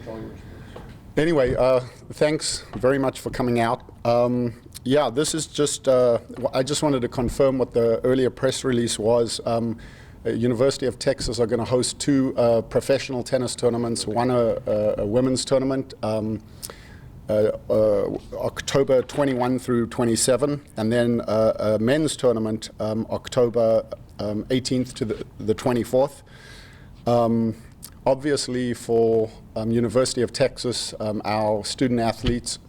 all yours, please. Anyway, thanks very much for coming out. Yeah, this is just, I just wanted to confirm what the earlier press release was. University of Texas are going to host two professional tennis tournaments, one a women's tournament, October 21 through 27, and then a men's tournament, October 18th to the 24th. Obviously for University of Texas, our student athletes,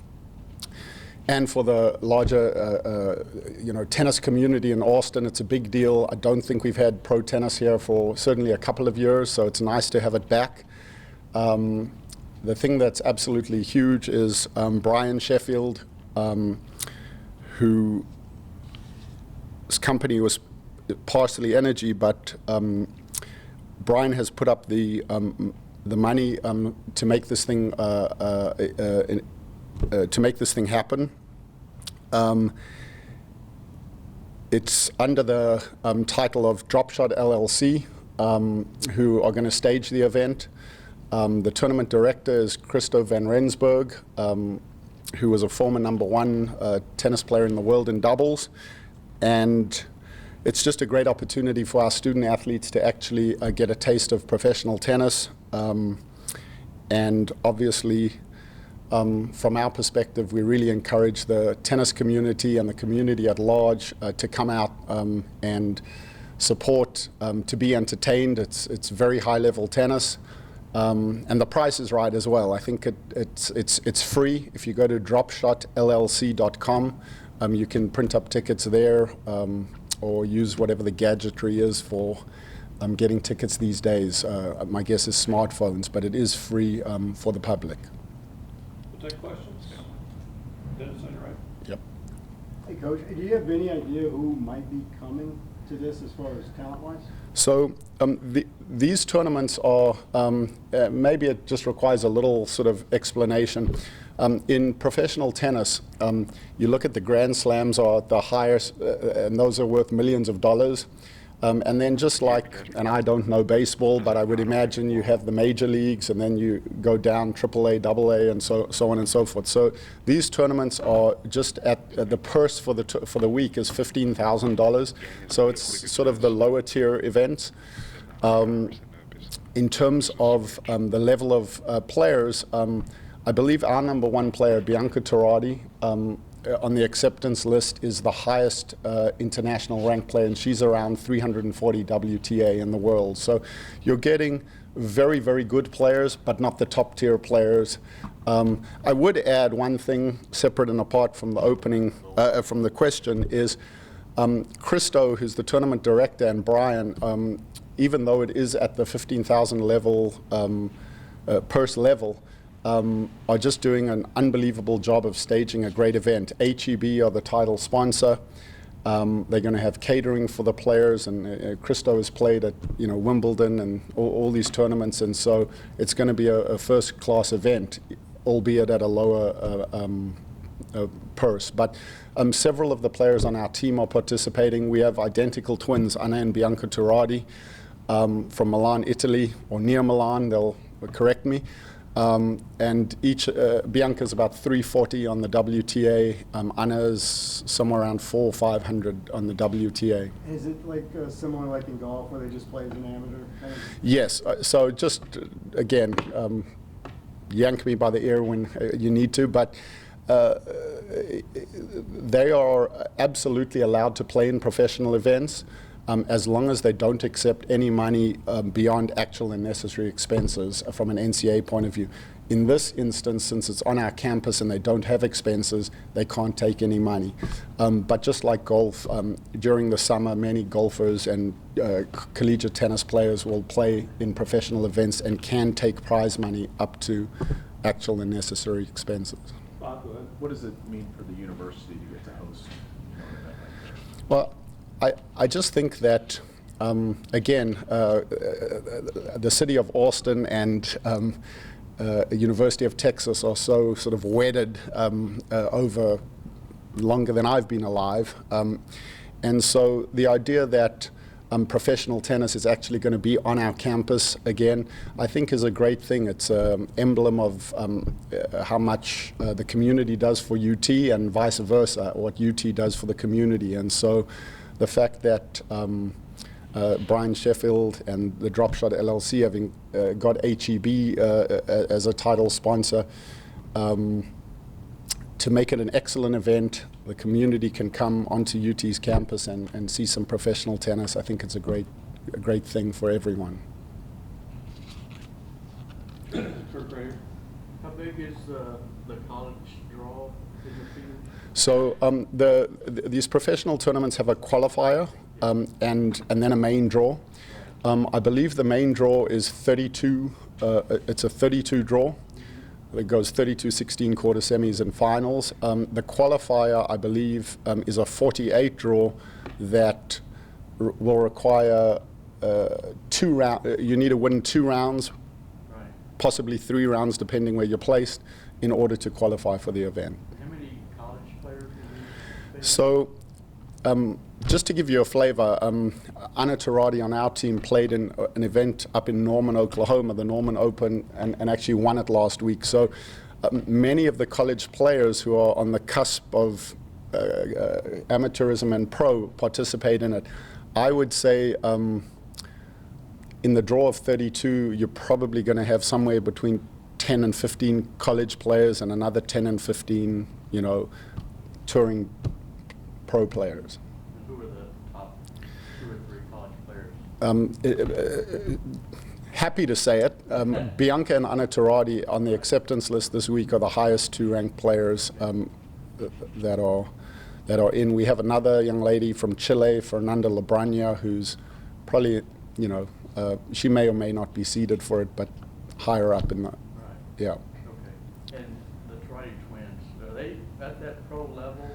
and for the larger tennis community in Austin, it's a big deal. I don't think we've had pro tennis here for certainly a couple of years, so it's nice to have it back. The thing that's absolutely huge is Brian Sheffield, whose company was Partially Energy, but Brian has put up the money to make this thing happen. It's under the title of Dropshot LLC, who are going to stage the event. The tournament director is Christo van Rensburg, who was a former #1 tennis player in the world in doubles. And it's just a great opportunity for our student athletes to actually get a taste of professional tennis. And obviously, from our perspective, we really encourage the tennis community and the community at large to come out and support, to be entertained. It's very high-level tennis. And the price is right as well. I think it's free. If you go to dropshotllc.com, you can print up tickets there, or use whatever the gadgetry is for getting tickets these days. My guess is smartphones, but it is free for the public. We'll take questions. Dennis, on your right. Yep. Hey, Coach, do you have any idea who might be coming to this as far as talent-wise? So these tournaments are, maybe it just requires a little sort of explanation. In professional tennis, you look at the Grand Slams are the highest, and those are worth millions of dollars. And then just like, and I don't know baseball, but I would imagine you have the major leagues, and then you go down AAA, AA, and so on and so forth. So these tournaments are just at the purse for the week is $15,000. So it's sort of the lower tier events. In terms of the level of players, I believe our #1 player, Bianca Torati, on the acceptance list is the highest international ranked player, and she's around 340 WTA in the world. So you're getting very, very good players, but not the top tier players. I would add one thing separate and apart from the opening, from the question, is Christo, who's the tournament director, and Brian, even though it is at the 15,000 level, purse level, are just doing an unbelievable job of staging a great event. HEB are the title sponsor. They're going to have catering for the players, and Christo has played at Wimbledon and all these tournaments, and so it's going to be a first-class event, albeit at a lower purse. But several of the players on our team are participating. We have identical twins, Anna and Bianca Torati, from Milan, Italy, or near Milan. They'll correct me. And each, Bianca's about 340 on the WTA, Anna's somewhere around 400 or 500 on the WTA. Is it like similar like in golf where they just play as an amateur? Kind of? Yes, so just, again, yank me by the ear when you need to, but they are absolutely allowed to play in professional events. As long as they don't accept any money beyond actual and necessary expenses from an NCAA point of view. In this instance, since it's on our campus and they don't have expenses, they can't take any money. But just like golf, during the summer, many golfers and collegiate tennis players will play in professional events and can take prize money up to actual and necessary expenses. Bob, go ahead. What does it mean for the university to get to host an event like this? Well, I just think that, again, the city of Austin and University of Texas are so sort of wedded over longer than I've been alive. And so the idea that professional tennis is actually going to be on our campus again, I think is a great thing. It's an emblem of how much the community does for UT and vice versa, what UT does for the community. And so the fact that Brian Sheffield and the Drop Shot LLC having got HEB as a title sponsor, to make it an excellent event, the community can come onto UT's campus and see some professional tennis. I think it's a great thing for everyone. Kurt Grader. How big is the college draw in the field? So these professional tournaments have a qualifier and then a main draw. I believe the main draw is 32. It's a 32 draw. It goes 32, 16 quarter semis and finals. The qualifier, I believe, is a 48 draw that will require 2 rounds. You need to win 2 rounds, Right. possibly 3 rounds, depending where you're placed, in order to qualify for the event. How many college players in the So, just to give you a flavor, Anna Taradi on our team played in an event up in Norman, Oklahoma, the Norman Open, and actually won it last week. So many of the college players who are on the cusp of amateurism and pro participate in it. I would say in the draw of 32, you're probably going to have somewhere between 10 and 15 college players and another 10 and 15, touring pro players. Who are the top 2 or 3 college players? Happy to say it. Bianca and Anna Taradi on the acceptance list this week are the highest 2 ranked players that are in. We have another young lady from Chile, Fernanda Labraña, who's probably, she may or may not be seeded for it, but higher up in the, Right. yeah. Okay. And the Trotty twins, are they at that pro level?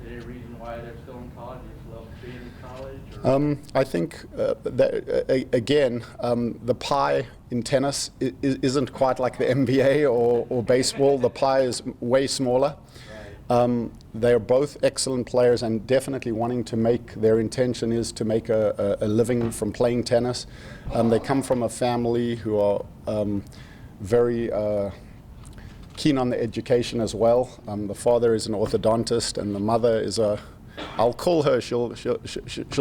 Any reason why they're still in college? Just love being in college? Or? I think that, again, the pie in tennis isn't quite like the NBA or baseball. The pie is way smaller. Right. They are both excellent players and definitely wanting to make, their intention is to make a living from playing tennis. They come from a family who are very keen on the education as well. The father is an orthodontist and the mother is I'll call her, she'll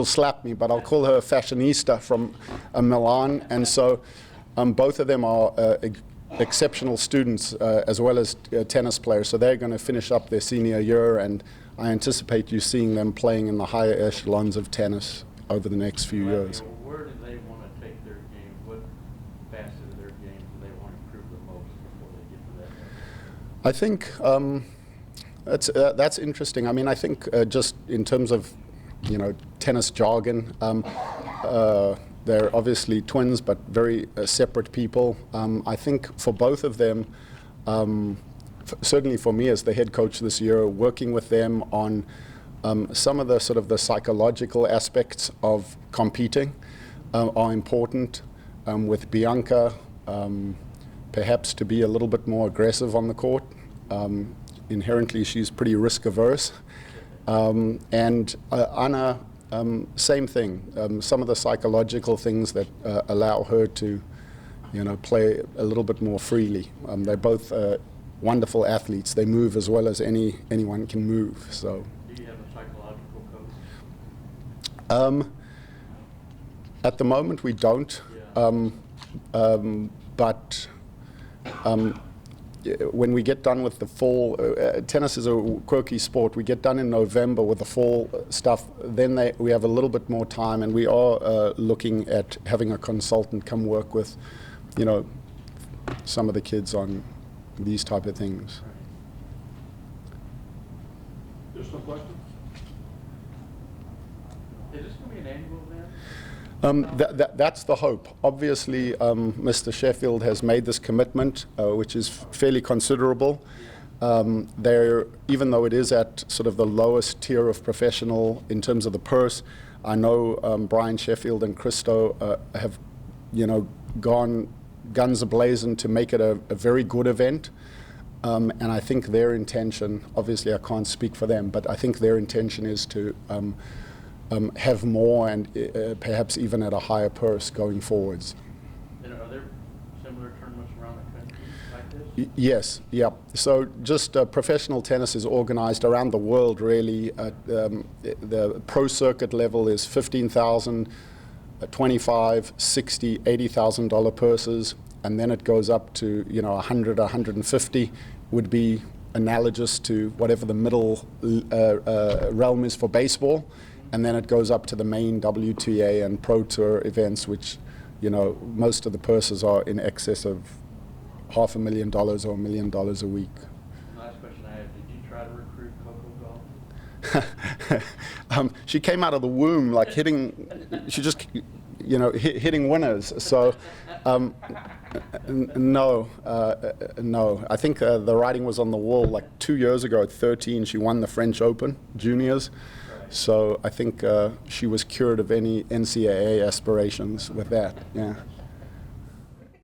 slap me, but I'll call her a fashionista from Milan. And so both of them are exceptional students as well as tennis players. So they're going to finish up their senior year, and I anticipate you seeing them playing in the higher echelons of tennis over the next few years. Where do they want to take their game? What facet of their game do they want to improve the most before they get to that level? I think that's interesting. I mean, I think just in terms of, tennis jargon, they're obviously twins, but very separate people. I think for both of them, certainly for me as the head coach this year, working with them on some of the sort of the psychological aspects of competing are important. With Bianca, perhaps to be a little bit more aggressive on the court. Inherently, she's pretty risk averse. And Anna, same thing. Some of the psychological things that allow her to, play a little bit more freely. They're both wonderful athletes. They move as well as anyone can move. So. Do you have a psychological coach? At the moment, we don't. Yeah. But when we get done with the fall, tennis is a quirky sport. We get done in November with the fall stuff, then we have a little bit more time, and we are looking at having a consultant come work with, some of the kids on these type of things. There's no questions? Is this going to be an annual event? That's the hope. Obviously, Mr. Sheffield has made this commitment, which is fairly considerable. Even though it is at sort of the lowest tier of professional in terms of the purse, I know Brian Sheffield and Christo have, gone guns a-blazing to make it a very good event. And I think their intention, obviously I can't speak for them, but I think their intention is to have more and perhaps even at a higher purse going forwards. And are there similar tournaments around the country like this? Yes, yeah. So just professional tennis is organized around the world, really. The pro circuit level is $15,000, $25,000, $60,000, $80,000 purses, and then it goes up to, you know, 100, 150 would be analogous to whatever the middle realm is for baseball, and then it goes up to the main WTA and Pro Tour events, which, you know, most of the purses are in excess of $500,000 or $1 million a week. Last question I have, did you try to recruit Coco Gauff? She came out of the womb like hitting, she just, you know, hitting winners. So, no. I think the writing was on the wall like 2 years ago at 13. She won the French Open juniors. So I think she was cured of any NCAA aspirations with that. Yeah.